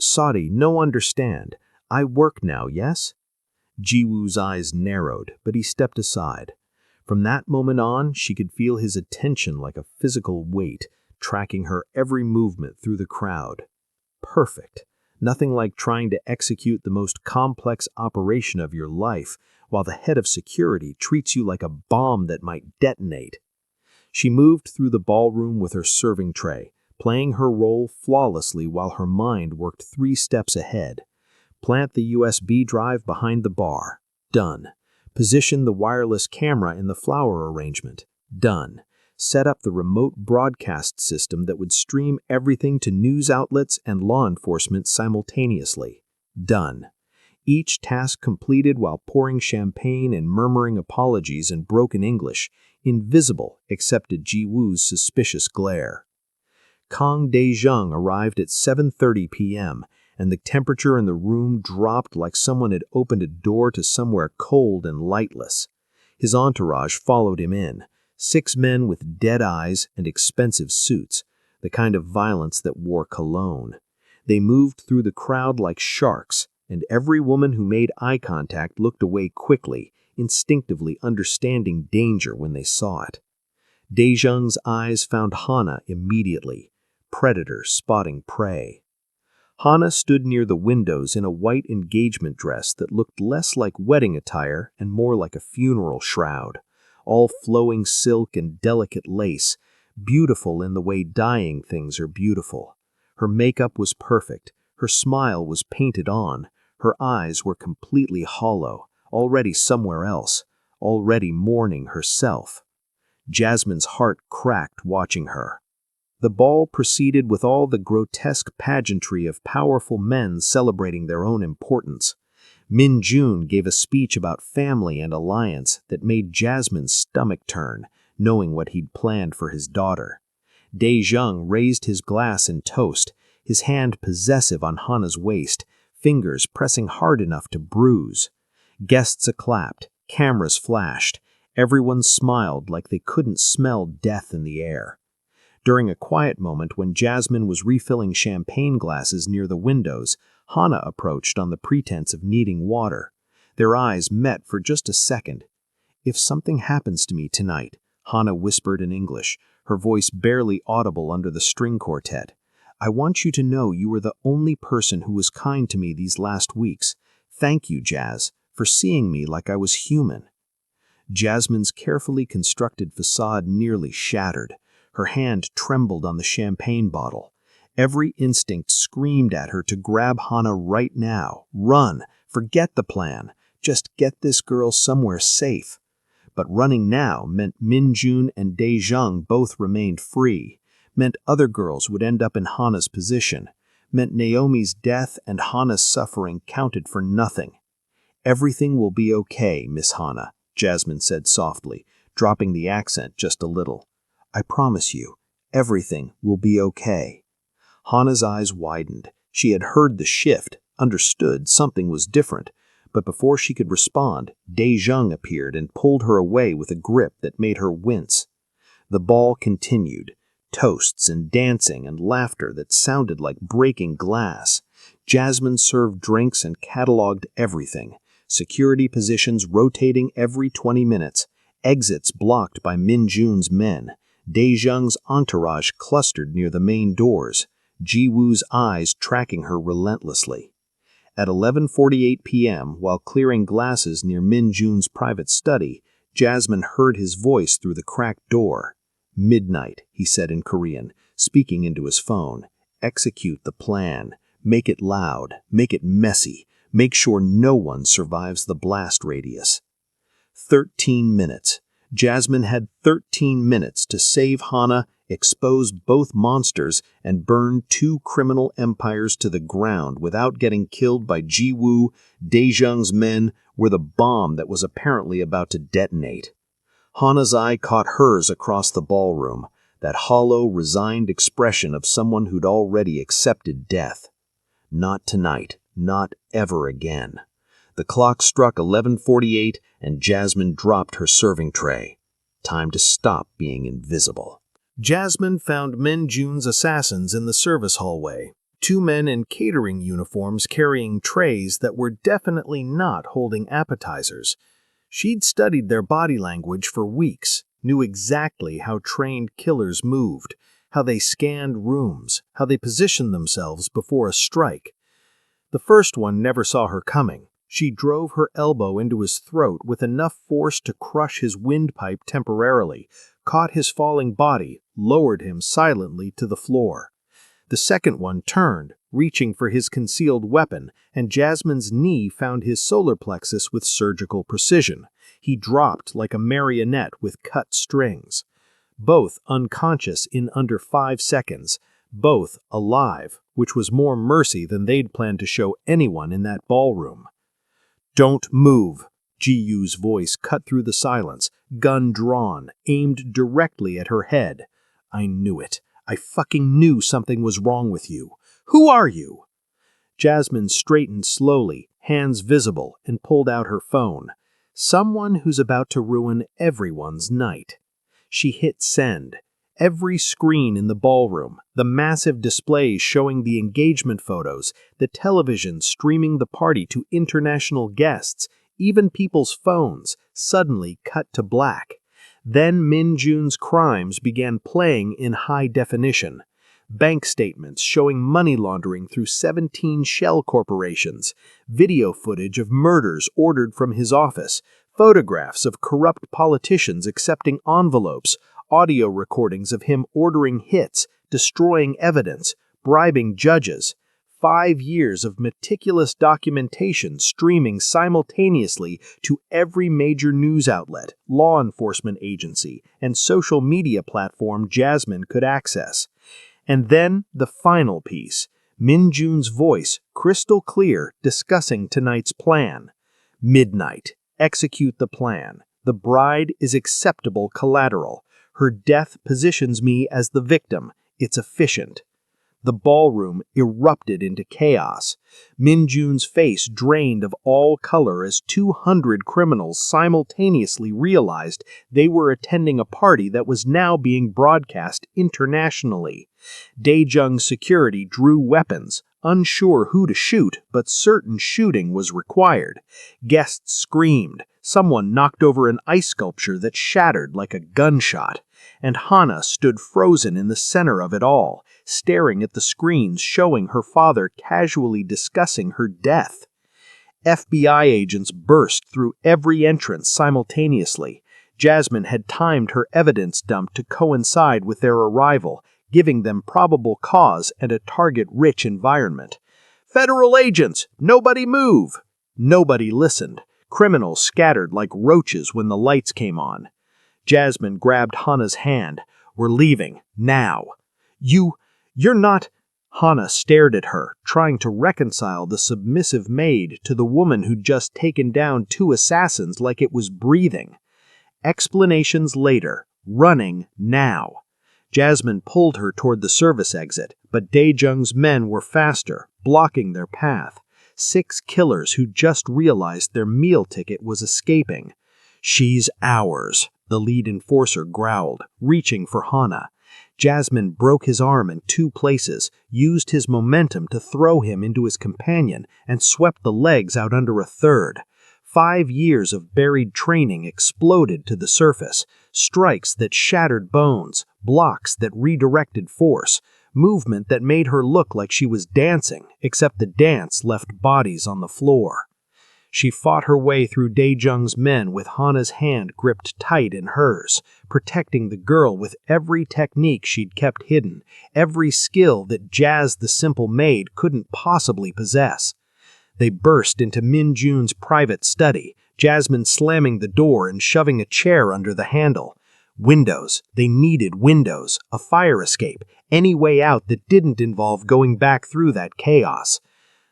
"Sorry, no understand. I work now, yes?" Ji-woo's eyes narrowed, but he stepped aside. From that moment on, she could feel his attention like a physical weight, tracking her every movement through the crowd. Perfect. Nothing like trying to execute the most complex operation of your life, while the head of security treats you like a bomb that might detonate. She moved through the ballroom with her serving tray, playing her role flawlessly while her mind worked 3 steps ahead. Plant the USB drive behind the bar. Done. Position the wireless camera in the flower arrangement. Done. Set up the remote broadcast system that would stream everything to news outlets and law enforcement simultaneously. Done. Each task completed while pouring champagne and murmuring apologies in broken English, invisible except to Ji-woo's suspicious glare. Kang Dae-jung arrived at 7:30 p.m., and the temperature in the room dropped like someone had opened a door to somewhere cold and lightless. His entourage followed him in, 6 men with dead eyes and expensive suits, the kind of violence that wore cologne. They moved through the crowd like sharks, and every woman who made eye contact looked away quickly, instinctively understanding danger when they saw it. Dae-jung's eyes found Hana immediately, predator spotting prey. Hana stood near the windows in a white engagement dress that looked less like wedding attire and more like a funeral shroud, all flowing silk and delicate lace, beautiful in the way dyeing things are beautiful. Her makeup was perfect, her smile was painted on, her eyes were completely hollow, already somewhere else, already mourning herself. Jasmine's heart cracked watching her. The ball proceeded with all the grotesque pageantry of powerful men celebrating their own importance. Min-Jun gave a speech about family and alliance that made Jasmine's stomach turn, knowing what he'd planned for his daughter. Dae-jung raised his glass in toast, his hand possessive on Hana's waist, fingers pressing hard enough to bruise. Guests clapped, cameras flashed, everyone smiled like they couldn't smell death in the air. During a quiet moment when Jasmine was refilling champagne glasses near the windows, Hana approached on the pretense of needing water. Their eyes met for just a second. "If something happens to me tonight," Hana whispered in English, her voice barely audible under the string quartet, "I want you to know you were the only person who was kind to me these last weeks. Thank you, Jazz, for seeing me like I was human." Jasmine's carefully constructed facade nearly shattered. Her hand trembled on the champagne bottle. Every instinct screamed at her to grab Hana right now. Run! Forget the plan. Just get this girl somewhere safe. But running now meant Min-Jun and Dae-jung both remained free, meant other girls would end up in Hana's position, meant Naomi's death and Hana's suffering counted for nothing. "Everything will be okay, Miss Hana," Jasmine said softly, dropping the accent just a little. "I promise you, everything will be okay." Hana's eyes widened. She had heard the shift, understood something was different, but before she could respond, Dae-jung appeared and pulled her away with a grip that made her wince. The ball continued, toasts and dancing and laughter that sounded like breaking glass. Jasmine served drinks and cataloged everything, security positions rotating every 20 minutes, exits blocked by Min-Jun's men, Dae-jung's entourage clustered near the main doors, Ji-woo's eyes tracking her relentlessly. At 11:48 p.m., while clearing glasses near Min-Jun's private study, Jasmine heard his voice through the cracked door. "Midnight," he said in Korean, speaking into his phone. "Execute the plan. Make it loud. Make it messy. Make sure no one survives the blast radius." 13 minutes. Jasmine had 13 minutes to save Hana, expose both monsters, and burn two criminal empires to the ground without getting killed by Ji-woo. Dae-jung's men were the bomb that was apparently about to detonate. Hana's eye caught hers across the ballroom, that hollow, resigned expression of someone who'd already accepted death. Not tonight, not ever again. The clock struck 11:48 and Jasmine dropped her serving tray. Time to stop being invisible. Jasmine found Min-Jun's assassins in the service hallway. Two men in catering uniforms carrying trays that were definitely not holding appetizers. She'd studied their body language for weeks, knew exactly how trained killers moved, how they scanned rooms, how they positioned themselves before a strike. The first one never saw her coming. She drove her elbow into his throat with enough force to crush his windpipe temporarily, caught his falling body, lowered him silently to the floor. The second one turned, reaching for his concealed weapon, and Jasmine's knee found his solar plexus with surgical precision. He dropped like a marionette with cut strings. Both unconscious in under 5 seconds, both alive, which was more mercy than they'd planned to show anyone in that ballroom. "Don't move," Ji-Yu's voice cut through the silence, gun drawn, aimed directly at her head. "I knew it. I fucking knew something was wrong with you. Who are you?" Jasmine straightened slowly, hands visible, and pulled out her phone. Someone who's about to ruin everyone's night. She hit send. Every screen in the ballroom, the massive displays showing the engagement photos, the television streaming the party to international guests, even people's phones, suddenly cut to black. Then Min-Jun's crimes began playing in high definition. Bank statements showing money laundering through 17 shell corporations, video footage of murders ordered from his office, photographs of corrupt politicians accepting envelopes, audio recordings of him ordering hits, destroying evidence, bribing judges. 5 years of meticulous documentation streaming simultaneously to every major news outlet, law enforcement agency, and social media platform Jasmine could access. And then the final piece, Min-Jun's voice, crystal clear, discussing tonight's plan. "Midnight. Execute the plan. The bride is acceptable collateral. Her death positions me as the victim. It's efficient." The ballroom erupted into chaos. Min-Jun's face drained of all color as 200 criminals simultaneously realized they were attending a party that was now being broadcast internationally. Dae-jung's security drew weapons, unsure who to shoot, but certain shooting was required. Guests screamed. Someone knocked over an ice sculpture that shattered like a gunshot. And Hana stood frozen in the center of it all, staring at the screens showing her father casually discussing her death. FBI agents burst through every entrance simultaneously. Jasmine had timed her evidence dump to coincide with their arrival, giving them probable cause and a target-rich environment. "Federal agents! Nobody move!" Nobody listened. Criminals scattered like roaches when the lights came on. Jasmine grabbed Hana's hand. "We're leaving. Now." You're not..." Hana stared at her, trying to reconcile the submissive maid to the woman who'd just taken down 2 assassins like it was breathing. Explanations later. Running now. Jasmine pulled her toward the service exit, but Dae-jung's men were faster, blocking their path. 6 killers who just realized their meal ticket was escaping. "She's ours," the lead enforcer growled, reaching for Hana. Jasmine broke his arm in 2 places, used his momentum to throw him into his companion, and swept the legs out under a third. 5 years of buried training exploded to the surface. Strikes that shattered bones, blocks that redirected force, movement that made her look like she was dancing, except the dance left bodies on the floor. She fought her way through Daejung's men with Hana's hand gripped tight in hers, protecting the girl with every technique she'd kept hidden, every skill that Jazz the simple maid couldn't possibly possess. They burst into Min-Jun's private study, Jasmine slamming the door and shoving a chair under the handle. Windows. They needed windows, a fire escape, any way out that didn't involve going back through that chaos.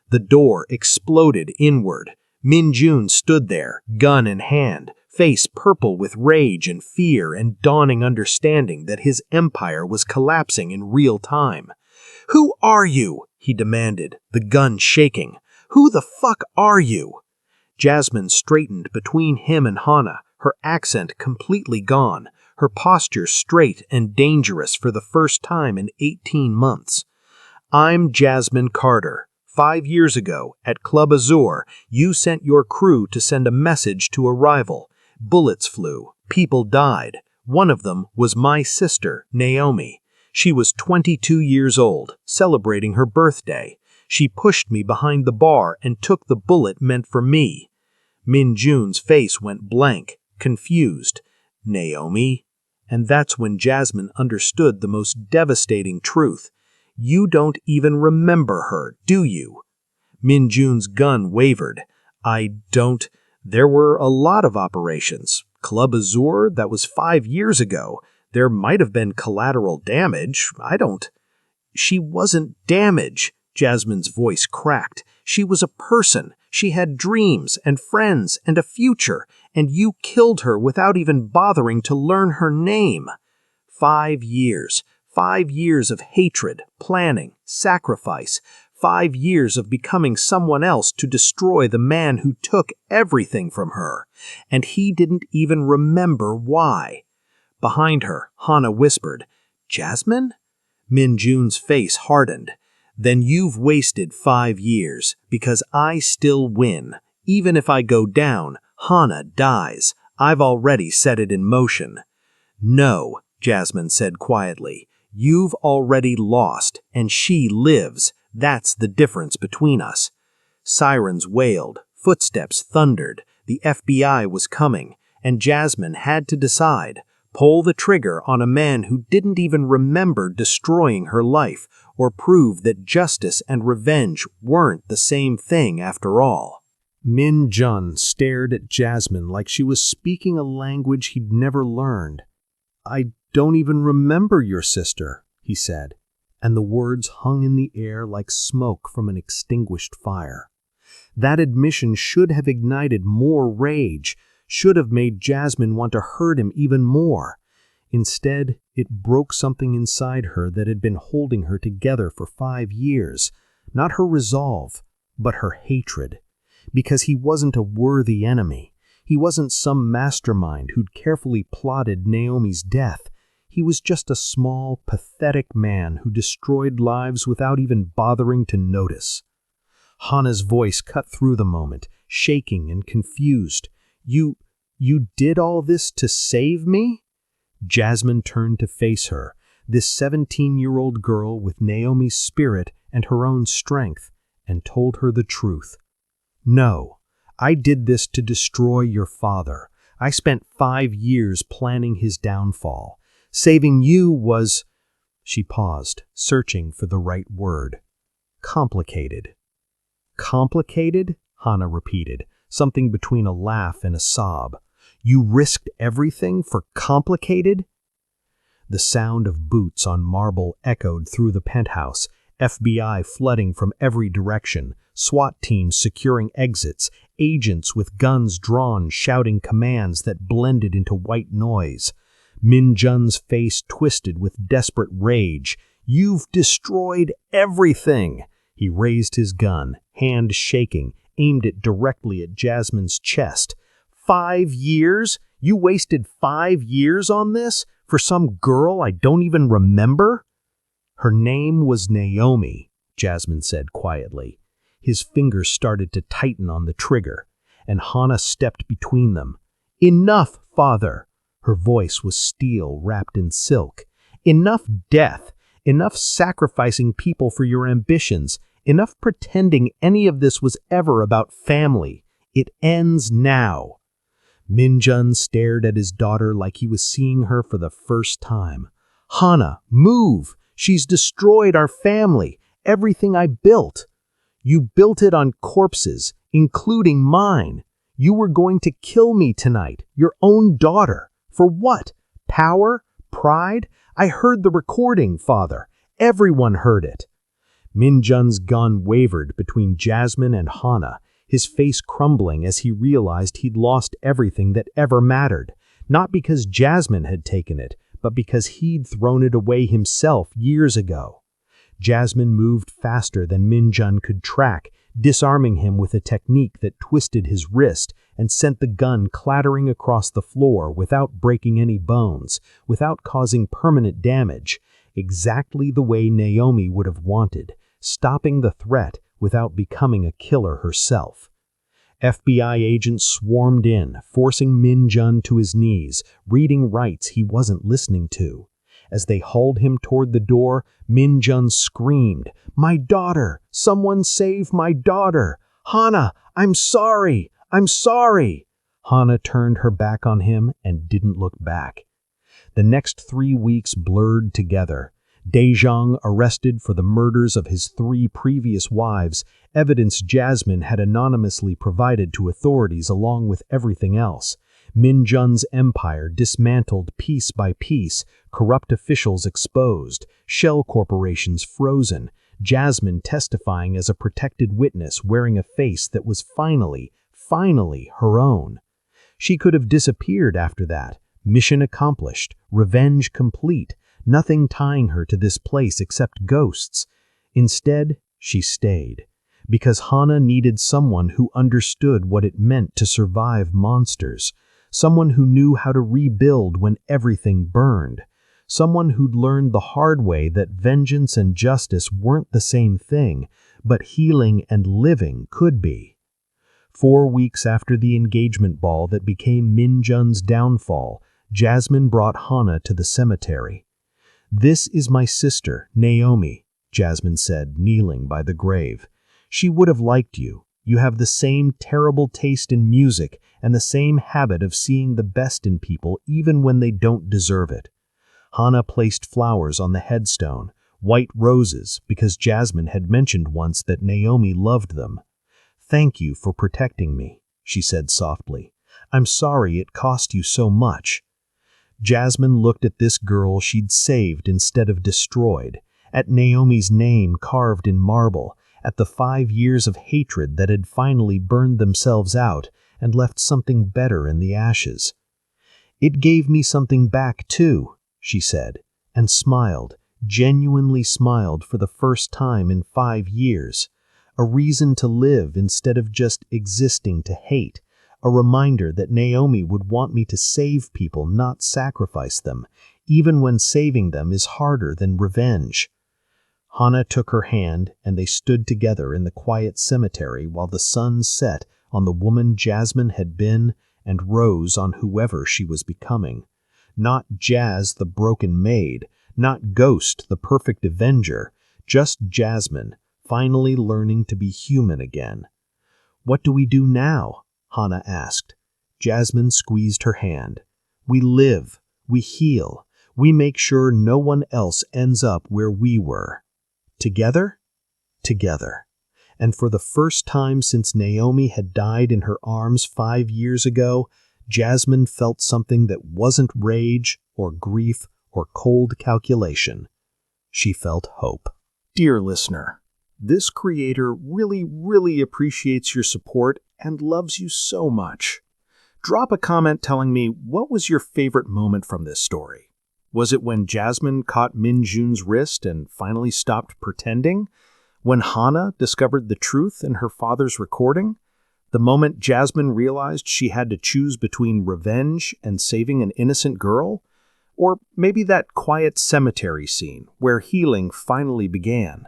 The door exploded inward. Min-Jun stood there, gun in hand, face purple with rage and fear and dawning understanding that his empire was collapsing in real time. "Who are you?" he demanded, the gun shaking. "Who the fuck are you?" Jasmine straightened between him and Hana, her accent completely gone, her posture straight and dangerous for the first time in 18 months. "I'm Jasmine Carter. 5 years ago, at Club Azur, you sent your crew to send a message to a rival. Bullets flew. People died. One of them was my sister, Naomi. She was 22 years old, celebrating her birthday. She pushed me behind the bar and took the bullet meant for me." Min-Jun's face went blank, confused. "Naomi?" And that's when Jasmine understood the most devastating truth. "You don't even remember her, do you?" Min-Jun's gun wavered. "I don't. There were a lot of operations. Club Azur, that was 5 years ago. There might have been collateral damage. I don't." "She wasn't damage." Jasmine's voice cracked. "She was a person. She had dreams and friends and a future, and you killed her without even bothering to learn her name. 5 years. 5 years of hatred, planning, sacrifice. 5 years of becoming someone else to destroy the man who took everything from her. And he didn't even remember why." Behind her, Hana whispered, "Jasmine?" Min-Jun's face hardened. "Then you've wasted 5 years, because I still win. Even if I go down, Hana dies. I've already set it in motion." "No," Jasmine said quietly. "You've already lost, and she lives. That's the difference between us." Sirens wailed, footsteps thundered, the FBI was coming, and Jasmine had to decide, pull the trigger on a man who didn't even remember destroying her life, or prove that justice and revenge weren't the same thing after all. Min-Jun stared at Jasmine like she was speaking a language he'd never learned. "I don't even remember your sister," he said, and the words hung in the air like smoke from an extinguished fire. That admission should have ignited more rage, should have made Jasmine want to hurt him even more. Instead, it broke something inside her that had been holding her together for 5 years. Not her resolve, but her hatred. Because he wasn't a worthy enemy. He wasn't some mastermind who'd carefully plotted Naomi's death. He was just a small, pathetic man who destroyed lives without even bothering to notice. Hana's voice cut through the moment, shaking and confused. You did all this to save me?" Jasmine turned to face her, this 17-year-old girl with Naomi's spirit and her own strength, and told her the truth. "No, I did this to destroy your father. I spent 5 years planning his downfall. Saving you was—" She paused, searching for the right word. "Complicated." "Complicated?" Hana repeated, something between a laugh and a sob. "You risked everything for complicated?" The sound of boots on marble echoed through the penthouse, FBI flooding from every direction, SWAT teams securing exits, agents with guns drawn shouting commands that blended into white noise. Min-Jun's face twisted with desperate rage. "You've destroyed everything!" He raised his gun, hand shaking, aimed it directly at Jasmine's chest. 5 years? You wasted 5 years on this? For some girl I don't even remember? "Her name was Naomi," Jasmine said quietly. His fingers started to tighten on the trigger, and Hana stepped between them. "Enough, father!" Her voice was steel wrapped in silk. "Enough death! Enough sacrificing people for your ambitions! Enough pretending any of this was ever about family! It ends now." Min-Jun stared at his daughter like he was seeing her for the first time. "Hana, move! She's destroyed our family, everything I built. You built it on corpses, including mine. You were going to kill me tonight, your own daughter. For what? Power? Pride? I heard the recording, Father. Everyone heard it." Min-Jun's gun wavered between Jasmine and Hana, his face crumbling as he realized he'd lost everything that ever mattered, not because Jasmine had taken it, but because he'd thrown it away himself years ago. Jasmine moved faster than Min-Jun could track, disarming him with a technique that twisted his wrist and sent the gun clattering across the floor without breaking any bones, without causing permanent damage, exactly the way Naomi would have wanted, stopping the threat without becoming a killer herself. FBI agents swarmed in, forcing Min-Jun to his knees, reading rights he wasn't listening to. As they hauled him toward the door, Min-Jun screamed, "My daughter! Someone save my daughter! Hana, I'm sorry! I'm sorry!" Hana turned her back on him and didn't look back. The next 3 weeks blurred together. Daejong, arrested for the murders of his 3 previous wives, evidence Jasmine had anonymously provided to authorities along with everything else. Min-Jun's empire dismantled piece by piece, corrupt officials exposed, shell corporations frozen, Jasmine testifying as a protected witness wearing a face that was finally her own. She could have disappeared after that. Mission accomplished, revenge complete, nothing tying her to this place except ghosts. Instead, she stayed, because Hana needed someone who understood what it meant to survive monsters, someone who knew how to rebuild when everything burned, someone who'd learned the hard way that vengeance and justice weren't the same thing, but healing and living could be. 4 weeks after the engagement ball that became Min-Jun's downfall, Jasmine brought Hana to the cemetery. "This is my sister, Naomi," Jasmine said, kneeling by the grave. "She would have liked you. You have the same terrible taste in music and the same habit of seeing the best in people even when they don't deserve it." Hana placed flowers on the headstone, white roses, because Jasmine had mentioned once that Naomi loved them. "Thank you for protecting me," she said softly. "I'm sorry it cost you so much." Jasmine looked at this girl she'd saved instead of destroyed, at Naomi's name carved in marble, at the 5 years of hatred that had finally burned themselves out and left something better in the ashes. "It gave me something back too," she said, and smiled, genuinely smiled for the first time in 5 years. A reason to live instead of just existing to hate. A reminder that Naomi would want me to save people, not sacrifice them, even when saving them is harder than revenge. Hana took her hand, and they stood together in the quiet cemetery while the sun set on the woman Jasmine had been and rose on whoever she was becoming. Not Jazz, the broken maid, not Ghost, the perfect avenger, just Jasmine, finally learning to be human again. "What do we do now?" Hana asked. Jasmine squeezed her hand. "We live, we heal, we make sure no one else ends up where we were. Together? Together." And for the first time since Naomi had died in her arms 5 years ago, Jasmine felt something that wasn't rage or grief or cold calculation. She felt hope. Dear listener, this creator really appreciates your support and loves you so much. Drop a comment telling me what was your favorite moment from this story. Was it when Jasmine caught Min-Jun's wrist and finally stopped pretending? When Hana discovered the truth in her father's recording? The moment Jasmine realized she had to choose between revenge and saving an innocent girl? Or maybe that quiet cemetery scene where healing finally began?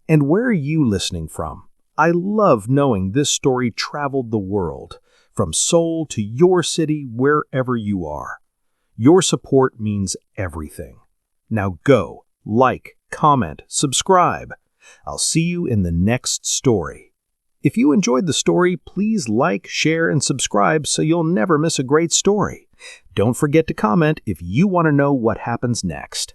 And where are you listening from? I love knowing this story traveled the world, from Seoul to your city, wherever you are. Your support means everything. Now go, like, comment, subscribe. I'll see you in the next story. If you enjoyed the story, please like, share, and subscribe so you'll never miss a great story. Don't forget to comment if you want to know what happens next.